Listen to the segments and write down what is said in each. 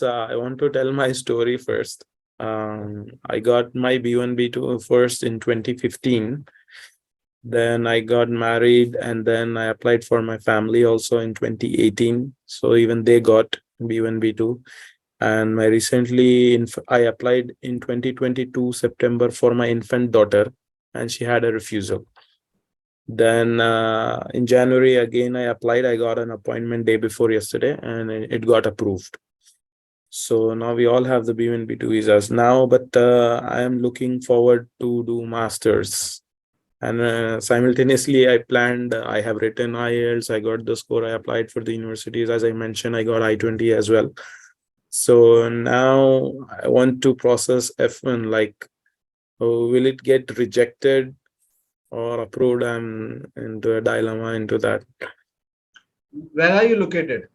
Yes, I want to tell my story first. I got my B1, B2 first in 2015. Then I got married, and then I applied for my family also in 2018. So even they got B1, B2. And I applied in 2022 September for my infant daughter, and she had a refusal. Then in January again I applied. I got an appointment day before yesterday, and it got approved. So now we all have the B1, B2 visas now, but I am looking forward to do masters. And simultaneously, I have written IELTS, I got the score, I applied for the universities. As I mentioned, I got I-20 as well. So now I want to process F1, like, will it get rejected or approved? I'm into a dilemma into that. Where are you located?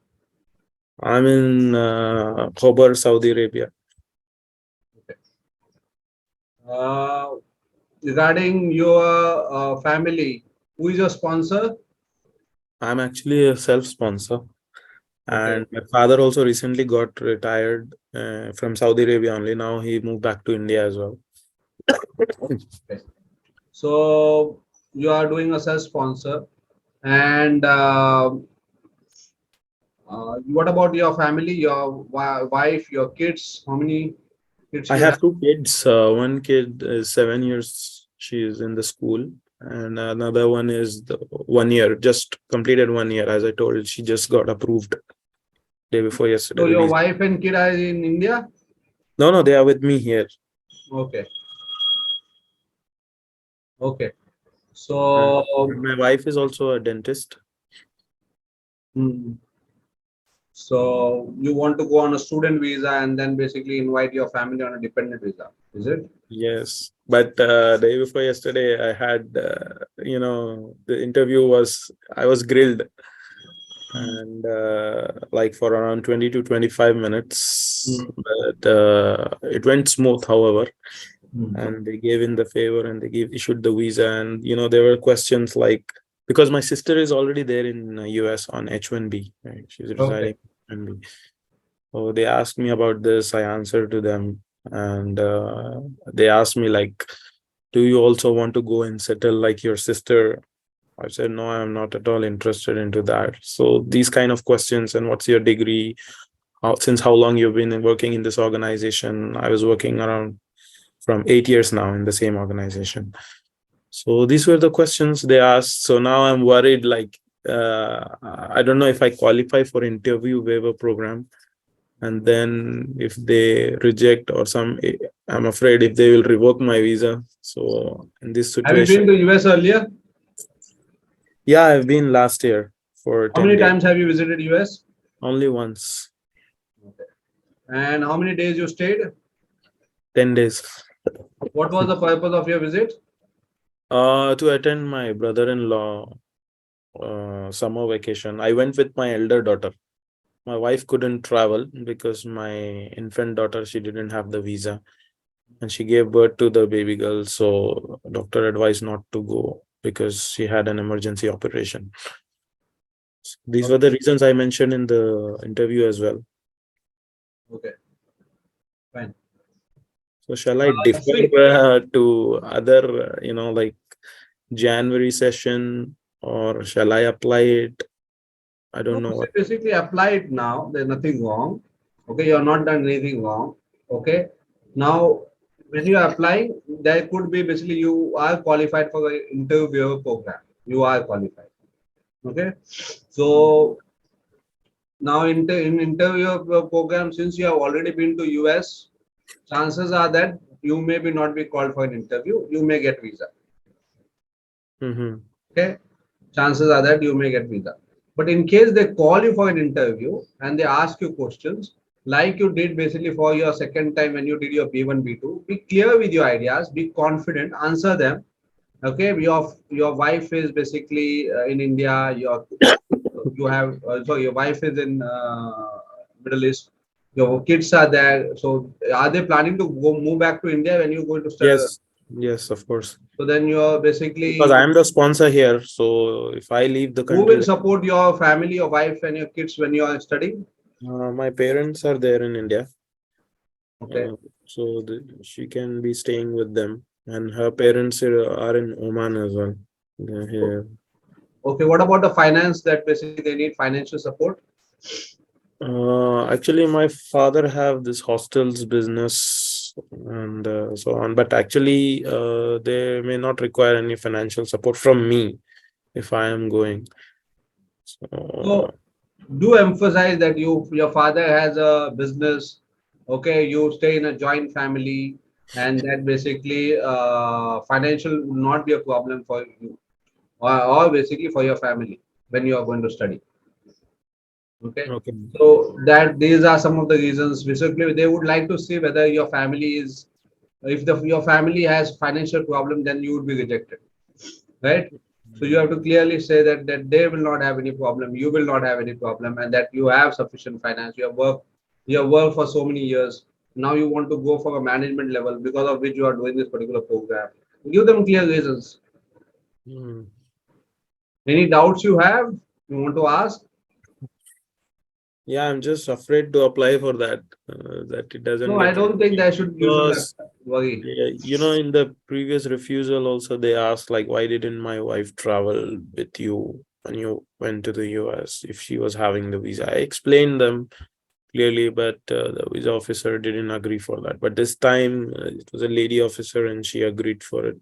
I'm in Khobar, Saudi Arabia. Okay. Regarding your family, who is your sponsor? I'm actually a self-sponsor. Okay. And my father also recently got retired from Saudi Arabia only. Now he moved back to India as well. Okay. So you are doing a self-sponsor, and what about your family, your wife, your kids? How many kids I you have? have two kids. One kid is 7 years. She is in the school. And another one is 1 year, just completed 1 year. As I told, she just got approved day before yesterday. So The your visa. wife and kid are in India? No, they are with me here. Okay. Okay. And So my wife is also a dentist. hmm, so you want to go on a student visa and then basically invite your family on a dependent visa, is it? Yes, but day before yesterday, I had, the interview was, I was grilled, and like for around 20 to 25 minutes, Hmm. but it went smooth, however, Hmm. and they gave in the favor and issued the visa. And, there were questions like, because my sister is already there in US on H1B, right? She's Okay. residing H1B. So they asked me about this, I answered to them, and they asked me like, do you also want to go and settle like your sister? I said, no, I'm not at all interested into that. So these kind of questions, and what's your degree? Since how long you've been working in this organization? I was working around from 8 years now in the same organization. So these were the questions they asked. So now I'm worried, like, I don't know if I qualify for interview waiver program. And then if they reject I'm afraid if they will revoke my visa. So in this Have you situation, been to US earlier? yeah, I've been last year for How 10 many days, times have you visited US? only once, Okay. And how many days you stayed? 10 days, What was the purpose of your visit? to attend my brother-in-law summer vacation. I went with my elder daughter. My wife couldn't travel because my infant daughter, she didn't have the visa, and she gave birth to the baby girl. So doctor advised not to go because she had an emergency operation. These were Okay. the reasons I mentioned in the interview as well. Okay. Fine. So shall I defer See, to other, like January session, or shall I apply it? I no, don't know see, what. basically apply it now. There's nothing wrong. Okay, you're not done anything wrong. Okay. Now, when you are applying, there could be basically you are qualified for the interviewer program. You are qualified. Okay. So now in interview program, since you have already been to US, chances are that you may be not be called for an interview. You may get visa. Mm-hmm. Okay. Chances are that you may get visa. But in case they call you for an interview and they ask you questions like you did basically for your second time when you did your B1, B2, be clear with your ideas, be confident, answer them. Okay, your wife is basically in India. You have so your wife is in Middle East. Your kids are there. So are they planning to go move back to India when you go to study? Yes, yes, of course. So then you're Because basically I'm the sponsor here. So if I leave the who country, will support your family, your wife, and your kids when you are studying? My parents are there in India, Okay. so she can be staying with them, and her parents are in Oman as well. They're here. Okay. What about the finance that basically they need financial support? Actually, my father have this hostels business and so on, but actually, they may not require any financial support from me if I am going. So, So do emphasize that your father has a business. Okay, you stay in a joint family, and that basically financial will not be a problem for you, or basically for your family when you are going to study. Okay, okay. so that these are some of the reasons. Basically, they would like to see whether your family is, if your family has financial problem, then you would be rejected, right? So you have to clearly say that they will not have any problem, you will not have any problem, and that you have sufficient finance. You have worked for so many years. Now you want to go for a management level because of which you are doing this particular program. Give them clear reasons. Hmm. Any doubts you have, you want to ask? Yeah, I'm just afraid to apply for that, that it doesn't No, I get don't think that rejected should you should because worry. in the previous refusal also they asked like, why didn't my wife travel with you when you went to the US if she was having the visa? I explained them clearly, but the visa officer didn't agree for that. But this time it was a lady officer and she agreed for it.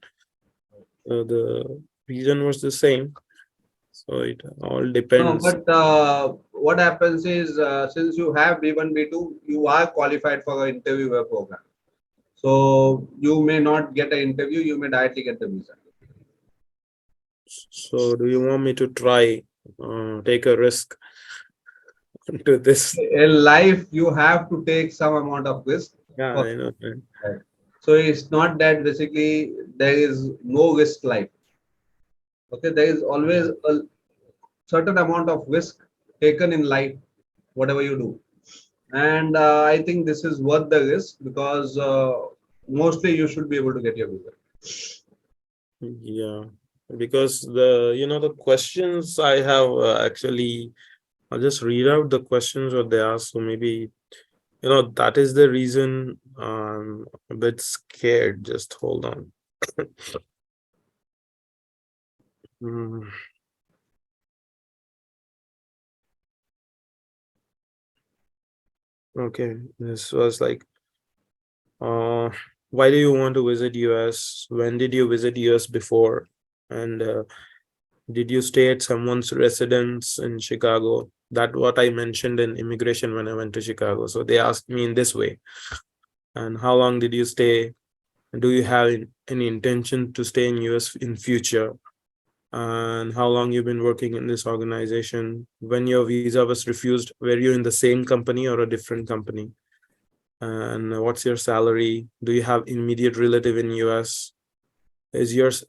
The reason was the same. So it all No, depends. but what happens is since you have B1, B2, you are qualified for an interviewer program. So you may not get an interview, you may directly get the visa. So do you want me to try, take a risk to this? In life, you have to take some amount of risk. Yeah, For I know. that. So it's not that basically there is no risk life. Okay, there is always a certain amount of risk taken in life, whatever you do. And I think this is worth the risk because mostly you should be able to get your visa. Yeah, because the questions I have actually, I'll just read out the questions what they ask. So maybe, that is the reason I'm a bit scared. Just hold on. Hmm, okay, this was like, uh, why do you want to visit US? When did you visit US before? And did you stay at someone's residence in Chicago? That what I mentioned in immigration when I went to Chicago. So they asked me in this way. And how long did you stay? Do you have any intention to stay in US in future? And how long you've been working in this organization? When your visa was refused, were you in the same company or a different company? And what's your salary? Do you have immediate relative in US? Is yours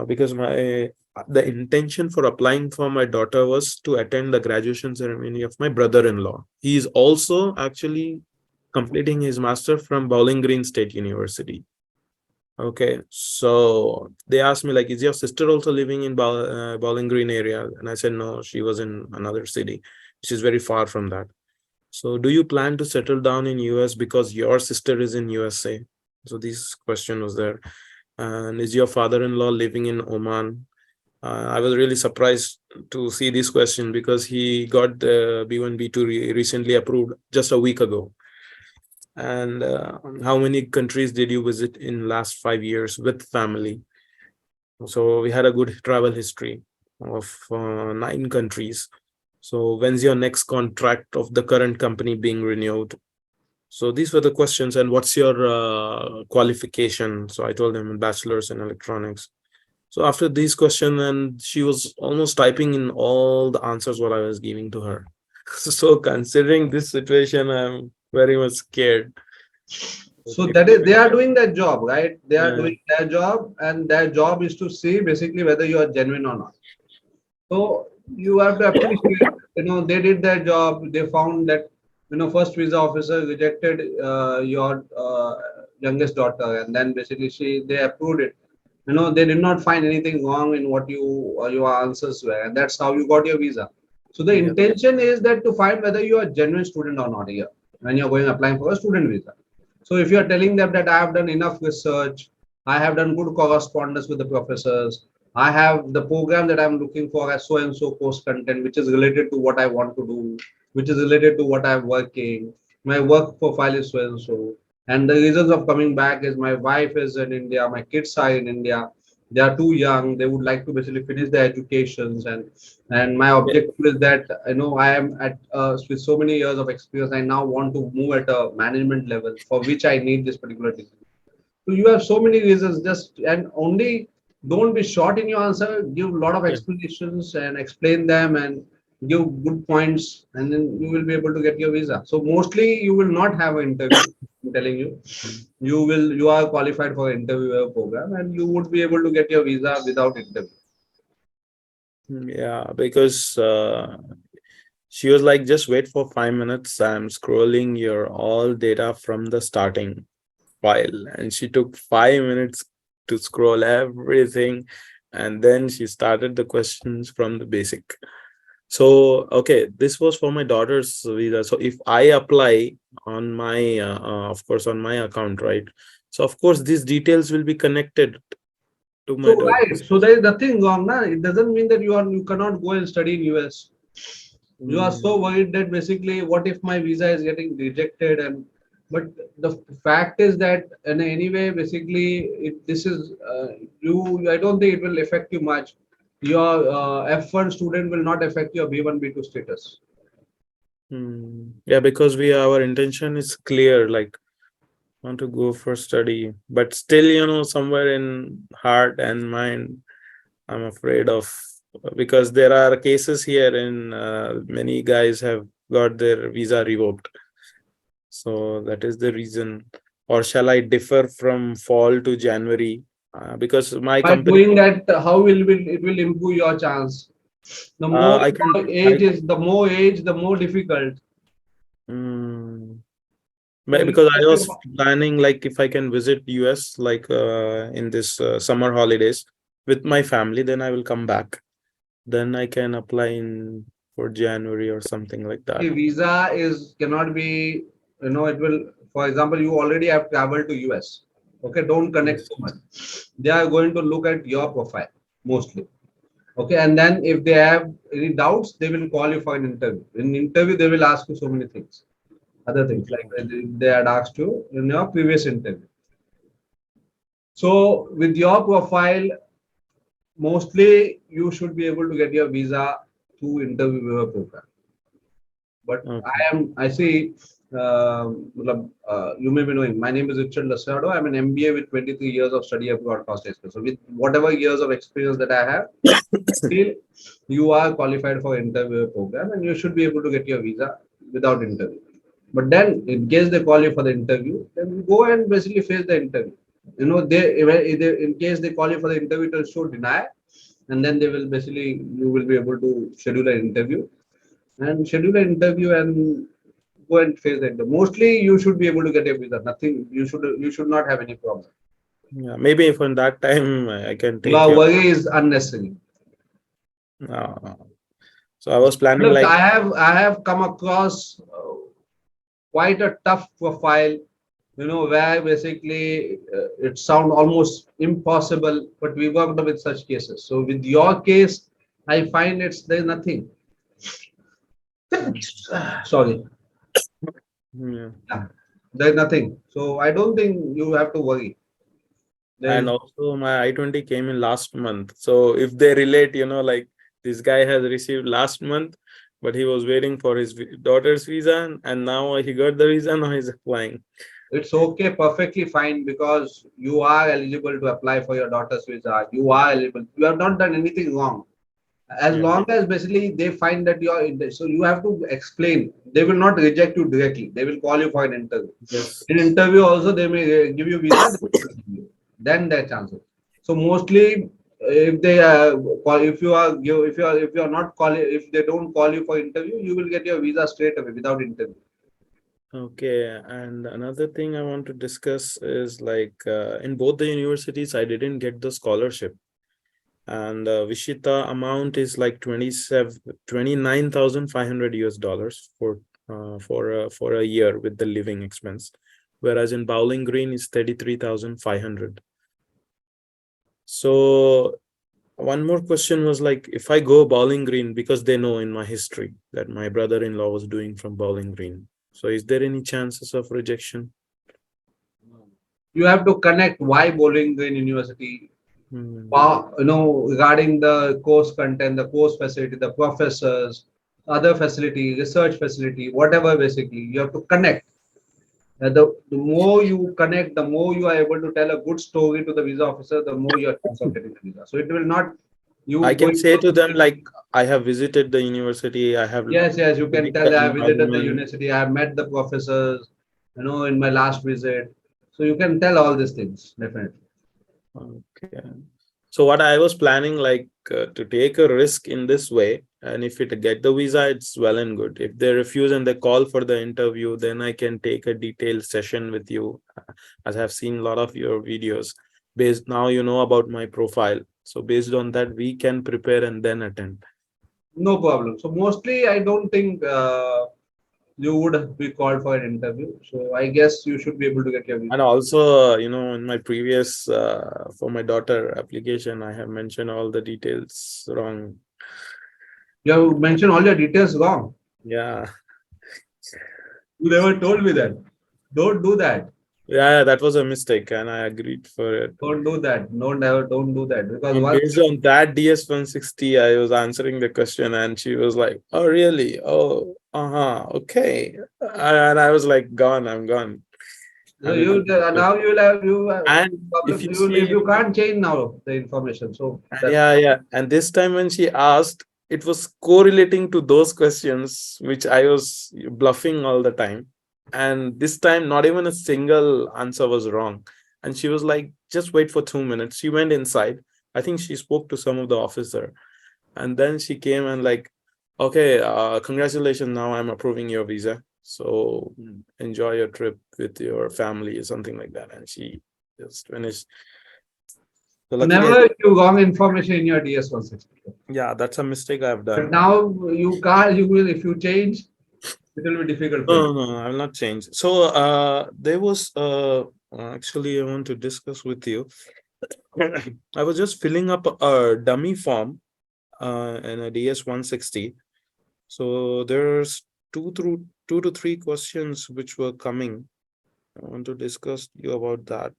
because my the intention for applying for my daughter was to attend the graduation ceremony of my brother-in-law. He is also actually completing his master from Bowling Green State University. Okay, so they asked me like, is your sister also living in Bowling Green area? And I said no, she was in another city, which is very far from that. So do you plan to settle down in US because your sister is in USA? So this question was there. And is your father-in-law living in Oman? I was really surprised to see this question because he got the B1, B2 recently approved just a week ago. And how many countries did you visit in last 5 years with family? So we had a good travel history of 9 countries. So when's your next contract of the current company being renewed? So these were the questions. And what's your qualification? So I told them bachelor's in electronics. So after these questions, and she was almost typing in all the answers what I was giving to her. So considering this situation, I'm very much scared. So If that they is they are doing their job, right? They are yeah, doing their job, and their job is to see basically whether you are genuine or not. So you have to appreciate, they did their job. They found that, first visa officer rejected your youngest daughter, and then basically they approved it. They did not find anything wrong in what your answers were, and that's how you got your visa. So the Yeah. intention is that to find whether you are a genuine student or not here when you're going applying for a student visa. So if you are telling them that I have done enough research, I have done good correspondence with the professors, I have the program that I'm looking for as so and so course content, which is related to what I want to do, which is related to what I'm working. My work profile is so and so. And the reasons of coming back is my wife is in India, my kids are in India, they are too young, they would like to basically finish their educations, and my Yeah. objective is that I am at with so many years of experience, I now want to move at a management level for which I need this particular degree. So you have so many reasons, just and only don't be short in your answer, give a lot of Yeah. explanations and explain them and give good points, and then you will be able to get your visa. So mostly you will not have an interview, I'm telling you. You are qualified for interviewer program and you would be able to get your visa without interview. Yeah, because she was like, just wait for 5 minutes. I'm scrolling your all data from the starting file. And she took 5 minutes to scroll everything. And then she started the questions from the basic. So, okay, this was for my daughter's visa. So if I apply on my, of course, on my account, right? So of course, these details will be connected to my So right, daughter's so visa. there is nothing wrong. Na? It doesn't mean that you cannot go and study in US. You are so Mm, worried that basically, what if my visa is getting rejected? And but the fact is that in any way, basically, this is you. I don't think it will affect you much. Your F1 student will not affect your B1 B2 status. yeah, because our intention is clear, like want to go for study, but still, somewhere in heart and mind, I'm afraid of, because there are cases here in many guys have got their visa revoked. So that is the reason. Or shall I differ from fall to January? Because my By company, doing that, how will it will improve your chance? The more I can, your age is, the more age, the more difficult. mm, So because I irrespective was of planning, like, if I can visit US, like in this summer holidays with my family, then I will come back. Then I can apply in for January or something like that. the visa is cannot be, it will, for example, you already have traveled to US. Okay, don't connect Yes. too much. They are going to look at your profile mostly. Okay, and then if they have any doubts, they will call you for an interview. In interview, they will ask you so many things, other things like they had asked you in your previous interview. So with your profile, mostly you should be able to get your visa through interviewer program. But Okay. I see, you may be knowing, my name is Richard Lasrado. I'm an MBA with 23 years of study abroad past experience. So with whatever years of experience that I have, still you are qualified for interview program and you should be able to get your visa without interview. But then in case they call you for the interview, then you go and basically face the interview. In case they call you for the interview to show deny, and then they will basically, you will be able to schedule an interview and go and face the interview. Mostly you should be able to get a visa. Nothing, you should not have any problem. Yeah, maybe if on that time I can take Your your. worry is unnecessary. Uh, so I was planning Look, like. I have come across quite a tough profile, where basically it sounds almost impossible, but we worked with such cases. So with your case, I find there's nothing. Mm, Sorry, yeah. yeah, there's nothing. So I don't think you have to worry. And There's also my I-20 came in last month. So if they relate, like this guy has received last month, but he was waiting for his daughter's visa, and now he got the visa, now he's applying. It's okay, perfectly fine, because you are eligible to apply for your daughter's visa. You are eligible. You have not done anything wrong. As Yeah. long as basically they find that you are in so you have to explain. They will not reject you directly. They will call you for an interview. Yes. In interview also they may give you visa. They will not give you. Then their chances. So mostly, if they call, if you are not calling, if they don't call you for interview, you will get your visa straight away without interview. Okay, and another thing I want to discuss is like in both the universities, I didn't get the scholarship. and Vishita amount is like 29,500 US dollars for a year with the living expense, whereas in Bowling Green is 33,500. So one more question was like, if I go Bowling Green, because they know in my history that my brother-in-law was doing from Bowling Green, so is there any chances of rejection? You have to connect why Bowling Green University, Hmm. regarding the course content, the course facility, the professors, other facility, research facility, whatever. Basically, you have to connect. The more you connect, the more you are able to tell a good story to the visa officer, the more your chance of getting the visa. So it will not I you can going say to. to them like, I have visited the university, I have Yes, yes, you can studied tell the I visited the environment. university, I met the professors, in my last visit. So you can tell all these things, definitely. Okay. So what I was planning, like to take a risk in this way, and if it get the visa, it's well and good. If they refuse and they call for the interview, then I can take a detailed session with you, as I've seen a lot of your videos. Based now, you know about my profile. So based on that, we can prepare and then attend. No problem. So mostly, I don't think you would be called for an interview. So I guess you should be able to get your visa. And also, in my previous for my daughter application, I have mentioned all the details wrong. You have mentioned all your details wrong. Yeah. You never told me that. Don't do that. Yeah, that was a mistake, and I agreed for it. Don't do that. Don't do that. Because And once based on that DS-160, I was answering the question, and she was like, "Oh, really? Oh, okay." And I was like, "Gone, I'm gone." so And it you was good. now you have And if problem. you You see, can't change now the information. So that's yeah, yeah. And this time when she asked, it was correlating to those questions which I was bluffing all the time. And this time, not even a single answer was wrong. And she was like, just wait for 2 minutes. She went inside. I think she spoke to some of the officer. And then she came and like, okay, congratulations. Now I'm approving your visa. So enjoy your trip with your family or something like that. And she just finished. So so luckily, never you wrong information in your DS-160. yeah, that's a mistake I've But done. now you can't. You will if you change, it will be difficult for you. No, I'll not change. So, there was actually I want to discuss with you. I was just filling up a dummy form in a DS-160. So there's two to three questions which were coming. I want to discuss you about that.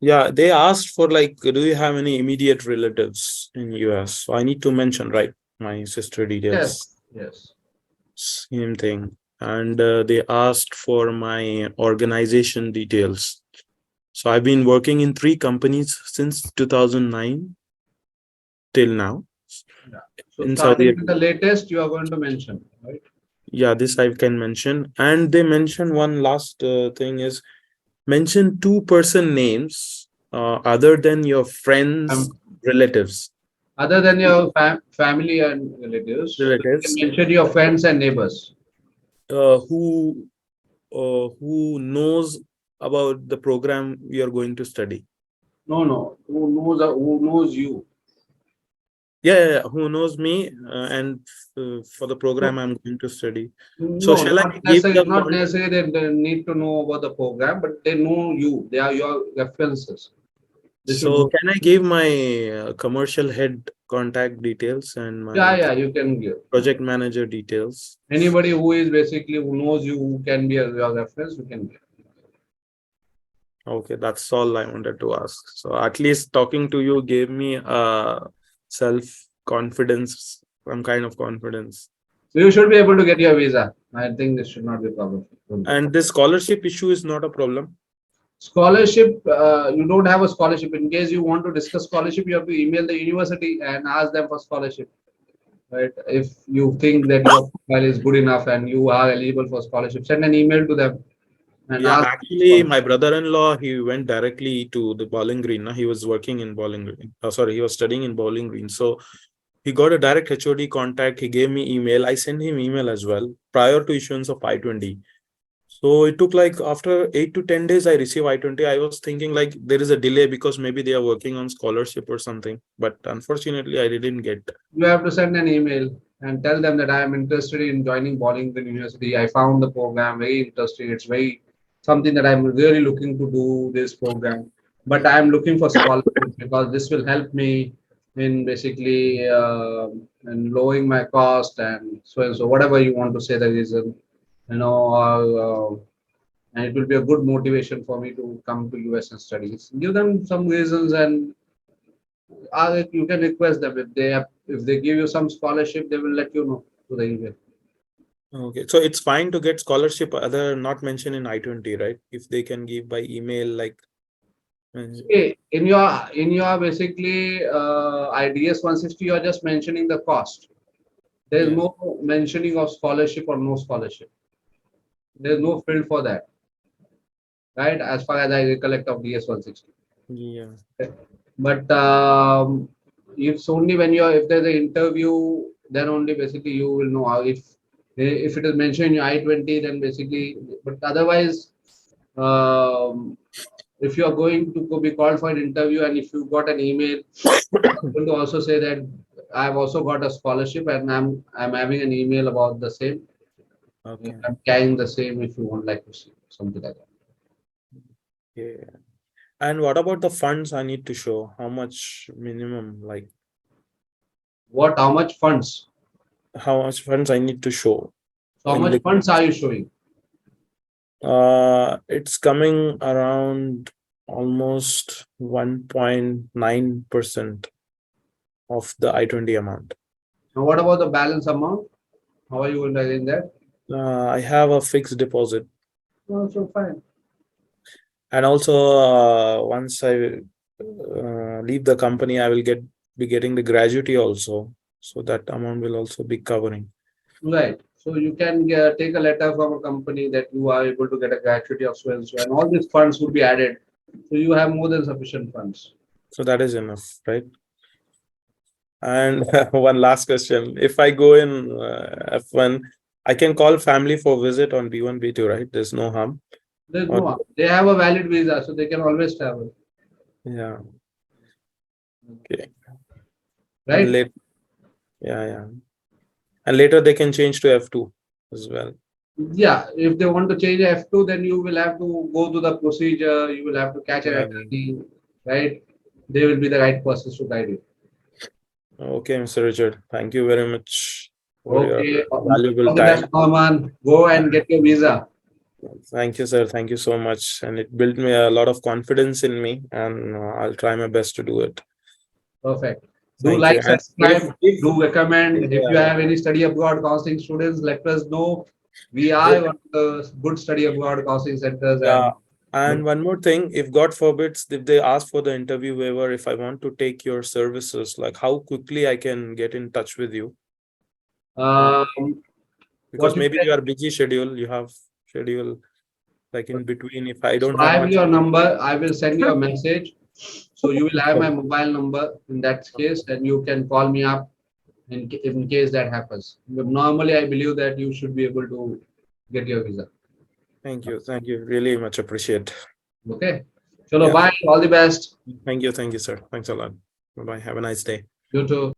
Yeah, they asked for like, do you have any immediate relatives in US? So I need to mention, right, my sister Yes, details. yes. Same thing. And they asked for my organization details. So I've been working in three companies since 2009 till now Yeah. So in Saudi starting with the Arabia. latest, you are going to mention, right? Yeah, this I can mention. And they mentioned one last thing is mention two-person names other than your friends, Um, relatives. Other than your family and relatives, so you can Relatives mention your friends and neighbors. uh, who who knows about the program we are going to study. No, no. Who knows you? Yeah, who knows me and for the program No, I'm going to study. So no, shall I not give necessarily. the Not contact? necessarily they need to know about the program, but they know you. They are your references. They should So know. can I give my commercial head contact details and Yeah, my yeah. You can give project manager details? anybody who is basically who knows you, who can be your reference. You can give. Okay, that's all I wanted to ask. So at least talking to you gave me self confidence, some kind of confidence. So you should be able to get your visa. I think this should not be a problem. Don't worry. And this scholarship issue is not a problem. Scholarship, you don't have a scholarship. In case you want to discuss scholarship, you have to email the university and ask them for scholarship. Right? If you think that your profile is good enough and you are eligible for scholarship, send an email to them and Yeah, ask for actually, scholarship. my brother-in-law, he went directly to the Bowling Green. He was working in Bowling Green. Sorry, he was studying in Bowling Green. So he got a direct HOD contact. He gave me email. I sent him email as well prior to issuance of I-20. So it took like after 8 to 10 days, I received I-20. I was thinking like there is a delay because maybe they are working on scholarship or something. But unfortunately, I didn't get. You have to send an email and tell them that I am interested in joining Bollington University. I found the program very interesting. It's very something that I'm really looking to do this program. But I'm looking for scholarship because this will help me in basically in lowering my cost and so and so. Whatever you want to say the reason, you know, and it will be a good motivation for me to come to US and studies. Give them some reasons and you can request them if they give you some scholarship, they will let you know to the email. Okay, so it's fine to get scholarship, other not mentioned in I-20, right? If they can give by email, like. Okay, in your basically IDS 160, you are just mentioning the cost. There is Yeah, no mentioning of scholarship or no scholarship. There is no field for that, right? As far as I recollect of DS 160. yeah. But it's only when if there's an interview, then only basically you will know how if it is mentioned in your I-20, then basically, but otherwise, um, if you are going to be called for an interview and if you got an email, going to also say that I've also got a scholarship and I'm having an email about the same. Okay. I'm carrying the same if you would like to see something like that. Yeah. And what about the funds I need to show? How much minimum, like How much funds? how much funds I need to show So how in much the funds are you showing? it's coming around almost 1.9% of the I-20 amount. Now what about the balance amount? How are you going to arrange that? I have a fixed deposit, Oh, so fine. and also once I leave the company, I will be getting the gratuity also. So that amount will also be covering. Right. So you can take a letter from a company that you are able to get a gratuity of so and so, and all these funds would be added. So you have more than sufficient funds. So that is enough, right? And one last question. If I go in F1, I can call family for visit on B1, B2, right? There's no harm. There's Or, no harm. They have a valid visa, so they can always travel. yeah. Okay. And Right? late, yeah, yeah. And later they can change to F2 as well. Yeah. If they want to change F2, then you will have to go to the procedure. You will have to catch an Yeah. attorney. Right? They will be the right persons to guide you. Okay, Mr. Richard. Thank you very much for your Okay. valuable All the best, time. Norman. Go and get your visa. Thank you, sir. Thank you so much. And it built me a lot of confidence in me, and I'll try my best to do it. Perfect. Do Thank you. like, And subscribe, do recommend. If you yeah, have any study abroad counseling students, let us know. We are they- one of the good study abroad counseling centers yeah. and And one more thing, if God forbids, if they ask for the interview waiver, if I want to take your services, like how quickly I can get in touch with you? um, Because what you maybe can. you are busy schedule, you have schedule like in between. If I So don't I have have much, your number. I will send you a message. So you will have my mobile number in that case, and you can call me up in case that happens. But normally, I believe that you should be able to get your visa. thank you. Thank you. Really much appreciate. Okay. Chalo, Yeah. bye. All the best. Thank you, sir. Thanks a lot. Bye bye. Have a nice day. You too.